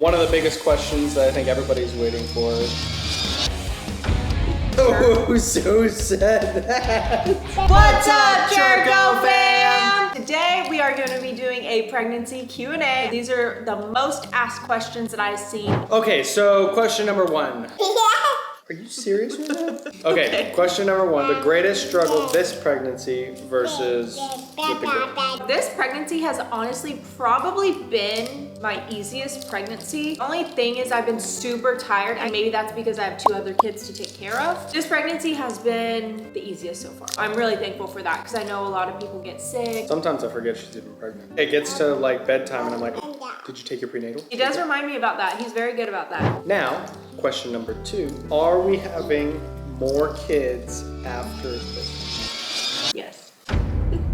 One of the biggest questions that I think everybody's waiting for. Oh, so said that. What's up, Churco fam? Today we are going to be doing a pregnancy Q&A. These are the most asked questions that I've seen. Okay, so question number one. Are you serious right now? Okay, question number one. The greatest struggle this pregnancy versus with the girl. This pregnancy has honestly probably been my easiest pregnancy. The only thing is I've been super tired, and maybe that's because I have 2 other kids to take care of. This pregnancy has been the easiest so far. I'm really thankful for that because I know a lot of people get sick. Sometimes I forget she's even pregnant. It gets to like bedtime and I'm like, did you take your prenatal? He does remind me about that. He's very good about that. Now, question number 2. Are we having more kids after this? Yes.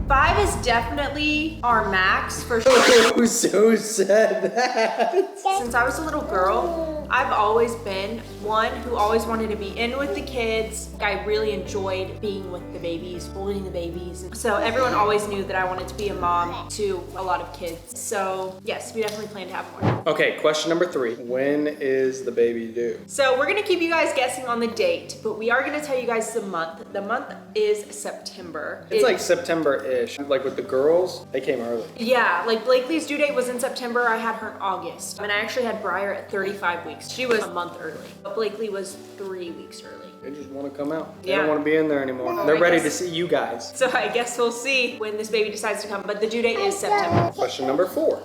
5 is definitely our max for sure. Oh, so said that. Since I was a little girl, I've always been one who always wanted to be in with the kids. I really enjoyed being with the babies, holding the babies. So everyone always knew that I wanted to be a mom to a lot of kids. So yes, we definitely plan to have more. Okay, question number 3. When is the baby due? So we're gonna keep you guys guessing on the date, but we are gonna tell you guys the month. The month is September. It's like September-ish. Like with the girls, they came early. Yeah, like Blakeley's due date was in September. I had her in August. And I actually had Bryer at 35 weeks. She was a month early, but Blakeley was 3 weeks early. They just want to come out. They Yeah. don't want to be in there anymore. They're ready to see you guys. So I guess we'll see when this baby decides to come, but the due date is September. Question number 4.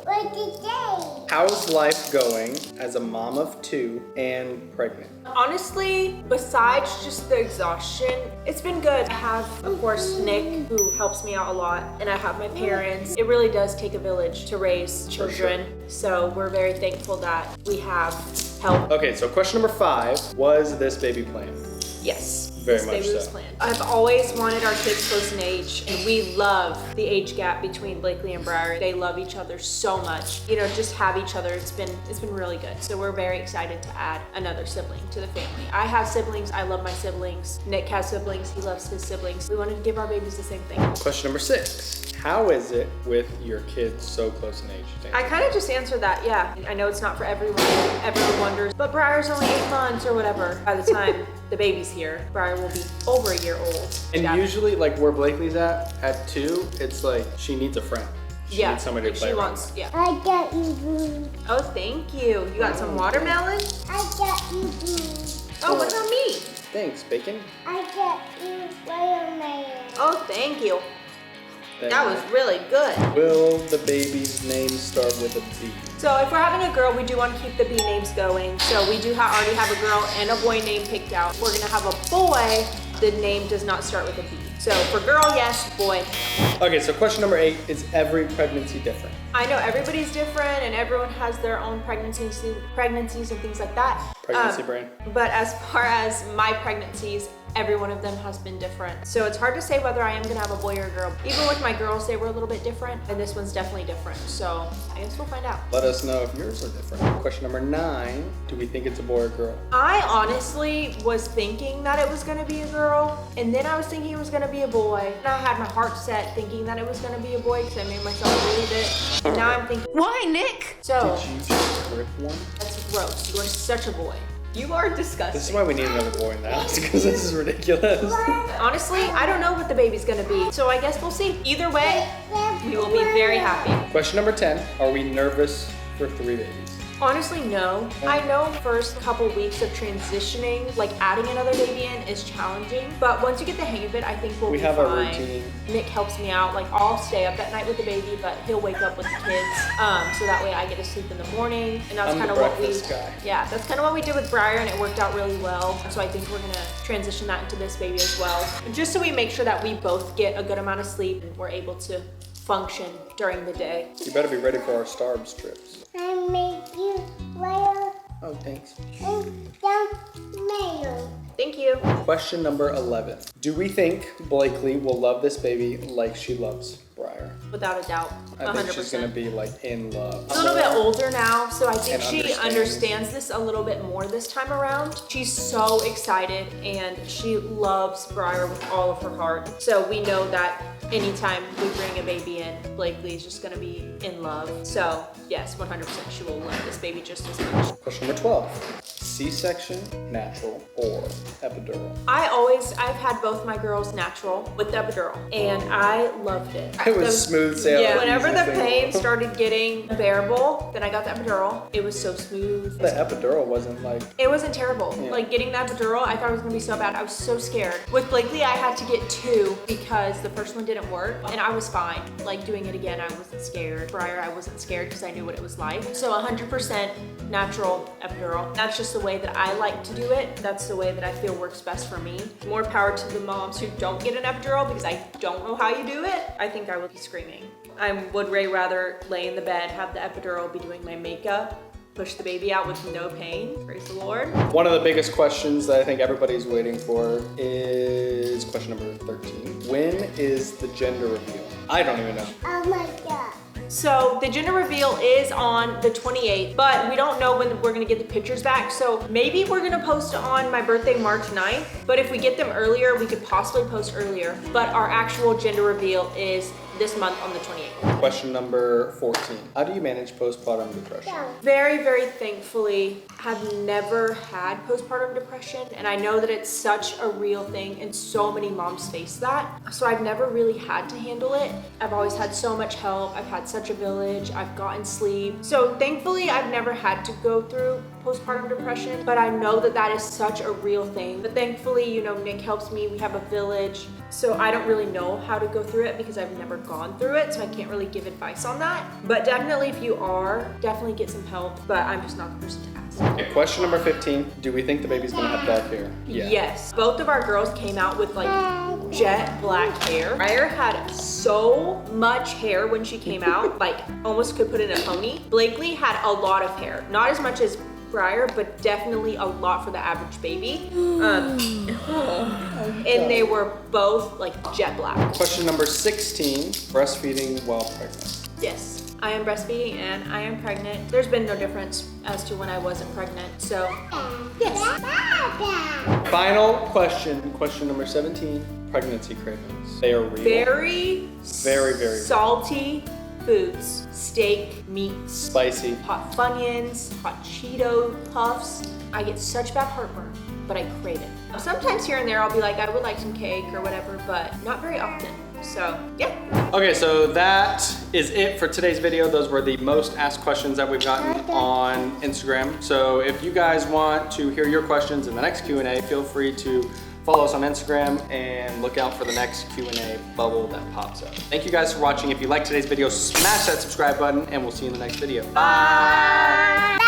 How's life going as a mom of 2 and pregnant? Honestly, besides just the exhaustion, it's been good. I have, of course, Nick, who helps me out a lot, and I have my parents. It really does take a village to raise children, so we're very thankful that we have help. Okay, so question number 5. Was this baby planned? Yes. Very this much baby was so. planned. I've always wanted our kids close in age, and we love the age gap between Blakeley and Bryer. They love each other so much. You know, just have each other. It's been really good. So we're very excited to add another sibling to the family. I have siblings. I love my siblings. Nick has siblings. He loves his siblings. We wanted to give our babies the same thing. Question number 6. How is it with your kids so close in age? I kind of just answered that, yeah. I know it's not for everyone. Everyone wonders, but Bryer's only 8 months or whatever. By the time the baby's here, Bryer will be over a year old. And usually, like where Blakeley's at 2, it's like she needs a friend. She Yeah, needs somebody like to play she around wants, with. yeah. I got you food. Oh, thank you. You got some watermelon? I got you food. Oh, what about me? Thanks, Bacon. I got you watermelon. Oh, thank you. Thank That you. was really good. Will the baby's name start with a B? So if we're having a girl, we do want to keep the B names going. So we do already have a girl and a boy name picked out. We're gonna have a boy. The name does not start with a B. So for girl, yes, boy. Okay, so question number 8. Is every pregnancy different? I know everybody's different and everyone has their own pregnancies and things like that. Pregnancy brain. But as far as my pregnancies, every one of them has been different. So it's hard to say whether I am gonna have a boy or a girl. Even with my girls, they were a little bit different, and this one's definitely different. So I guess we'll find out. Let us know if yours are different. Question number 9. Do we think it's a boy or girl? I honestly was thinking that it was gonna be a girl, and then I was thinking it was gonna be a boy. And I had my heart set thinking that it was gonna be a boy because I made myself believe it. And now I'm thinking, why, Nick? So, Did you just rip one? that's gross. You are such a boy. You are disgusting. This is why we need another boy in the house, because this is ridiculous. Honestly, I don't know what the baby's gonna be, so I guess we'll see. Either way, we will be very happy. Question number 10. Are we nervous for 3 babies? Honestly, no. I know first couple weeks of transitioning, like adding another baby in is challenging, but once you get the hang of it, I think we'll be fine. We have a routine. Nick helps me out. Like I'll stay up at night with the baby, but he'll wake up with the kids. So that way I get to sleep in the morning. And that's I'm kind the of what we, breakfast guy. yeah, that's kind of what we did with Bryer, and it worked out really well. So I think we're gonna transition that into this baby as well. Just so we make sure that we both get a good amount of sleep and we're able to function during the day. You better be ready for our Starbs trips. I made you watermelon. Oh, thanks. Thank you. Question number 11. Do we think Blakeley will love this baby like she loves Bryer? without a doubt. I think she's gonna be like in love. She's a little bit older now, so I think And she understands this a little bit more this time around. She's so excited and she loves Bryer with all of her heart. So we know that anytime we bring a baby in, Blakeley is just gonna be in love. So yes, 100% she will love this baby just as much. Question number 12. C-section, natural, or epidural? I've had both my girls natural with the epidural, and I loved it. It was smooth sailing. Yeah, whenever the pain started getting bearable, then I got the epidural. It was so smooth. The epidural wasn't like... It wasn't terrible. Yeah. Like getting the epidural, I thought it was gonna be so bad. I was so scared. With Blakeley, I had to get 2 because the first one didn't work, and I was fine. Like doing it again, I wasn't scared. Bryer, I wasn't scared because I knew what it was like. So 100% natural epidural. That's just the way that I like to do it. That's the way that I feel works best for me. More power to the moms who don't get an epidural because I don't know how you do it. I think I would be screaming. I would way rather lay in the bed, have the epidural, be doing my makeup, push the baby out with no pain. Praise the Lord. One of the biggest questions that I think everybody's waiting for is question number 13. When is the gender reveal? I don't even know. Oh my God. So the gender reveal is on the 28th, but we don't know when we're gonna get the pictures back. So maybe we're gonna post on my birthday, March 9th. But if we get them earlier, we could possibly post earlier. But our actual gender reveal is this month on the 28th. Question number 14. How do you manage postpartum depression? Very, very thankfully, have never had postpartum depression. And I know that it's such a real thing and so many moms face that. So I've never really had to handle it. I've always had so much help. I've had such a village. I've gotten sleep. So thankfully, I've never had to go through postpartum depression, but I know that that is such a real thing. But thankfully, you know, Nick helps me. We have a village. So I don't really know how to go through it because I've never gone through it. So I can't really give advice on that. But definitely if you are, definitely get some help. But I'm just not the person to ask. Okay, question number 15. Do we think the baby's gonna have dark hair? Yes. Both of our girls came out with like jet black hair. Bryer had so much hair when she came out, like almost could put in a pony. Blakeley had a lot of hair. Not as much as Bryer, but definitely a lot for the average baby. And they were both like jet black. Question number 16. Breastfeeding while pregnant. Yes, I am breastfeeding and I am pregnant. There's been no difference as to when I wasn't pregnant, so yes. Final question. Question number 17. Pregnancy cravings. They are real. Very Very salty foods. Steak, meat, spicy. hot Funyuns, hot Cheeto puffs. I get such bad heartburn, but I crave it. Sometimes here and there I'll be like, I would like some cake or whatever, but not very often. So yeah. Okay, so that is it for today's video. Those were the most asked questions that we've gotten on Instagram. So if you guys want to hear your questions in the next Q&A, feel free to follow us on Instagram and look out for the next Q&A bubble that pops up. Thank you guys for watching. If you liked today's video, smash that subscribe button and we'll see you in the next video. Bye.